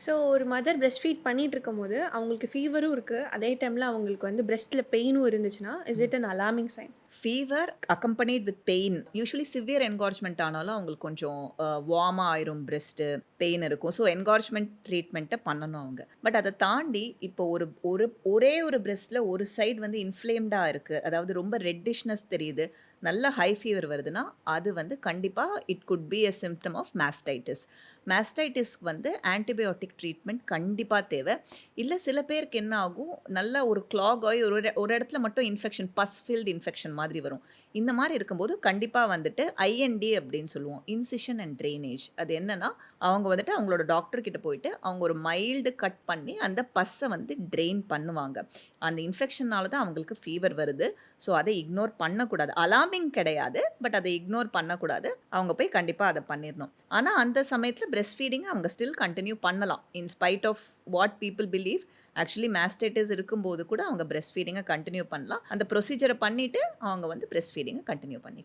So ஒரு mother breast feet பண்ணிட்டு இருக்கும்போது, அவங்களுக்கு ஃபீவரும் இருக்கு. அதே டைம்ல அவங்களுக்கு வந்து பிரஸ்ட்ல பெயினும் இருந்துச்சுன்னா, is it an alarming sign? Fever accompanied with pain. Usually severe engorgement ஆனாலும் அவங்களுக்கு கொஞ்சம் வார்மா ஆயிரும் பிரெஸ்ட்டு, பெயின் இருக்கும். ஸோ என்கார்ஜ்மென்ட் ட்ரீட்மெண்ட்ட பண்ணணும் அவங்க. பட் அத தாண்டி இப்போ ஒரு ஒரு ஒரே ஒரு பிரெஸ்ட்ல ஒரு சைடு வந்து இன்ஃப்ளேம்டா இருக்கு. அதாவது ரொம்ப ரெட்டிஷ்னஸ் தெரியுது. நல்ல ஹை ஃபீவர் வருதுன்னா, அது வந்து கண்டிப்பா it could be a symptom of mastitis. மாஸ்டைட்டிஸ்க்கு வந்து ஆன்டிபயோட்டிக் ட்ரீட்மெண்ட் கண்டிப்பா தேவை. இல்ல சில பேருக்கு என்ன ஆகும், நல்லா ஒரு கிளாக் ஆயி ஒரு இடத்துல மட்டும் இன்ஃபெக்ஷன், பஸ் ஃபில்ட் இன்ஃபெக்ஷன் மாதிரி வரும். இந்த மாரி இருக்கும்போது கண்டிப்பா வந்துட்டு ஐஎன்டி அப்படின்னு சொல்லுவோம். Incision and drainage. அது என்னன்னா, அவங்க வந்துட்டு அவங்களோட டாக்டர் கிட்ட போயிட்டு, அவங்க ஒரு மைல்டு கட் பண்ணி அந்த பஸ்ஸ வந்து ட்ரெயின் பண்ணுவாங்க. அந்த இன்ஃபெக்ஷனால தான் அவங்களுக்கு ஃபீவர் வருது. ஸோ அத இக்னோர் பண்ணக்கூடாது. அலார்மிங் கிடையாது. பட் அத இக்னோர் பண்ணக்கூடாது. அவங்க போய் கண்டிப்பா அத பண்ணிறணும். ஆனா அந்த சமயத்துல பிரஸ்ட் ஃபீடிங் அவங்க ஸ்டில் கன்டின்யூ பண்ணலாம். In spite of what people believe. Actually mastitis இருக்கும்போது கூட அவங்க பிரஸ்ட் ஃபீடிங்க கன்டின்யூ பண்ணலாம். அந்த ப்ரொசீஜர பண்ணிட்டு அவங்க வந்து பிரஸ்ட் ஃபீடிங்க கன்டின்யூ பண்ணிக்கலாம்.